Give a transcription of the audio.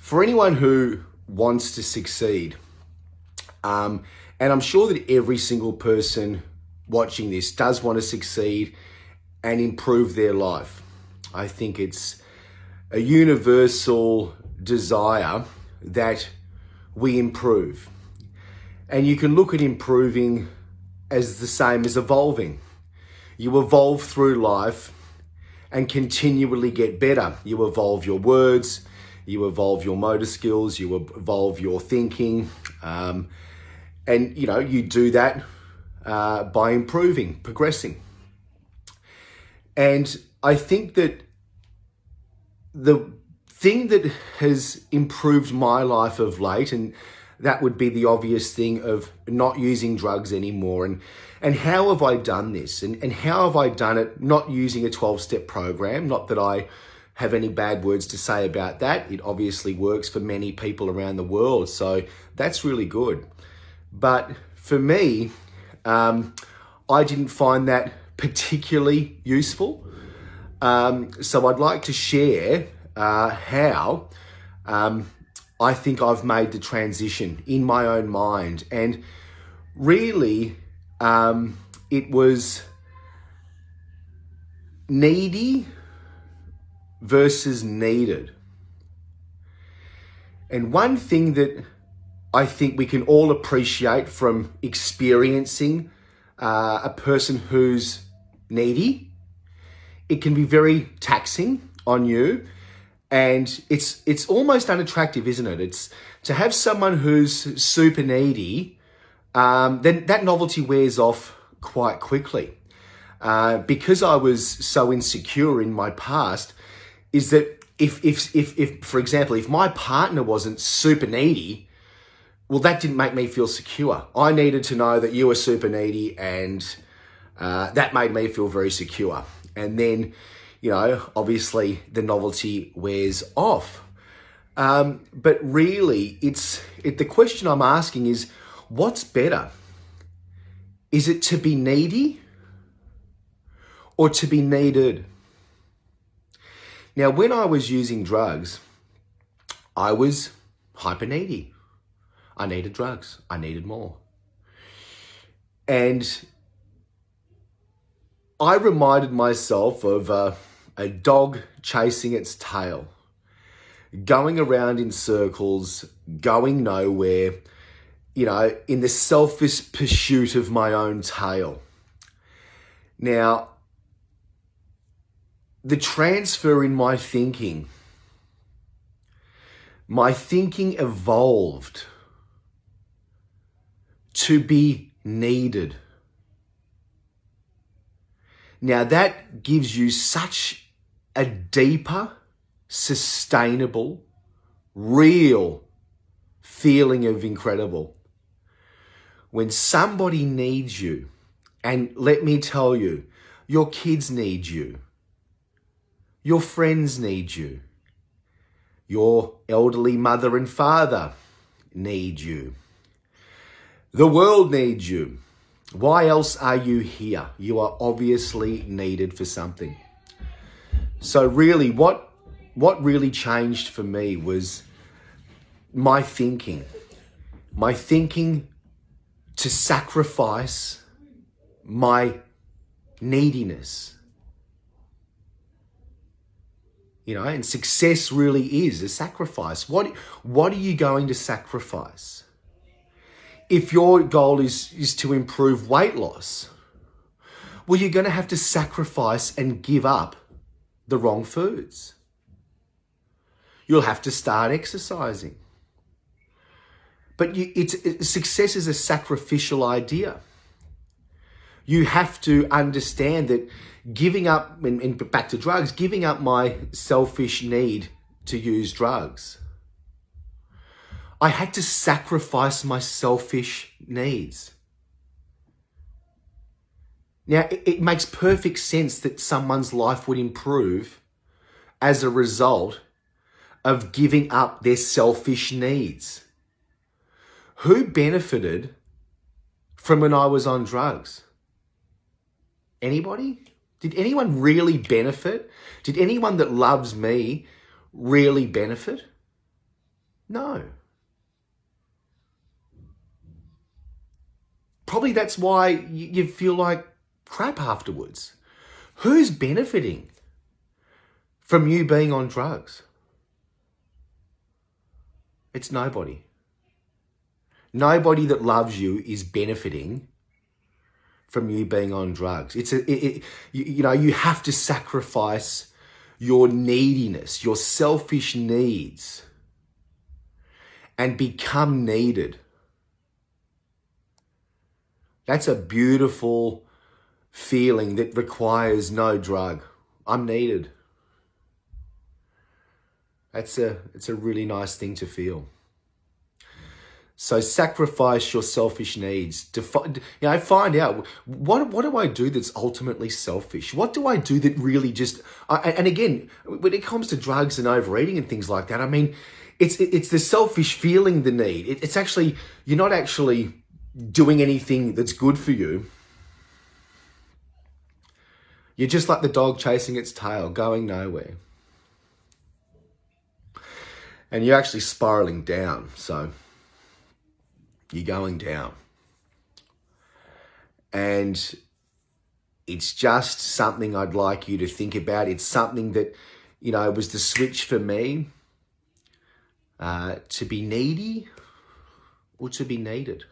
for anyone who wants to succeed, and I'm sure that every single person watching this does want to succeed and improve their life. I think it's a universal desire that we improve. And you can look at improving as the same as evolving. You evolve through life and continually get better. You evolve your words, you evolve your motor skills, you evolve your thinking, and you do that by improving, progressing. And I think that the thing that has improved my life of late, and that would be the obvious thing of not using drugs anymore. And how have I done this? And how have I done it not using a 12-step program? Not that I have any bad words to say about that. It obviously works for many people around the world. So that's really good. But for me, I didn't find that particularly useful. So I'd like to share how I think I've made the transition in my own mind. And really, it was needy versus needed. And one thing that I think we can all appreciate from experiencing a person who's needy, it can be very taxing on you. And it's almost unattractive, isn't it? It's to have someone who's super needy, then that novelty wears off quite quickly. Because I was so insecure in my past, is that if for example, if my partner wasn't super needy, well, that didn't make me feel secure. I needed to know that you were super needy, and that made me feel very secure. And then, obviously the novelty wears off. But really, the question I'm asking is, what's better? Is it to be needy or to be needed? Now, when I was using drugs, I was hyper needy. I needed drugs. I needed more. And I reminded myself of a dog chasing its tail, going around in circles, going nowhere, in the selfish pursuit of my own tail. Now, the transfer in my thinking evolved to be needed. Now that gives you such a deeper, sustainable, real feeling of incredible. When somebody needs you, and let me tell you, your kids need you, your friends need you, your elderly mother and father need you, the world needs you. Why else are you here? You are obviously needed for something. So really, what really changed for me was my thinking to sacrifice my neediness. And success really is a sacrifice. What are you going to sacrifice? If your goal is to improve weight loss, well, you're going to have to sacrifice and give up the wrong foods. You'll have to start exercising. But success is a sacrificial idea. You have to understand that giving up, and back to drugs, giving up my selfish need to use drugs, I had to sacrifice my selfish needs. Now, it makes perfect sense that someone's life would improve as a result of giving up their selfish needs. Who benefited from when I was on drugs? Anybody? Did anyone really benefit? Did anyone that loves me really benefit? No. Probably that's why you feel like crap afterwards. Who's benefiting from you being on drugs? It's nobody. Nobody that loves you is benefiting from you being on drugs. You have to sacrifice your neediness, your selfish needs, and become needed. That's a beautiful feeling that requires no drug. I'm needed. It's a really nice thing to feel. So sacrifice your selfish needs to find out what do I do that's ultimately selfish? What do I do that really just, and again, when it comes to drugs and overeating and things like that, I mean, it's the selfish feeling the need. It's actually, you're not actually doing anything that's good for you. You're just like the dog chasing its tail, going nowhere. And you're actually spiraling down, so you're going down. And it's just something I'd like you to think about. It's something that, was the switch for me to be needy or to be needed.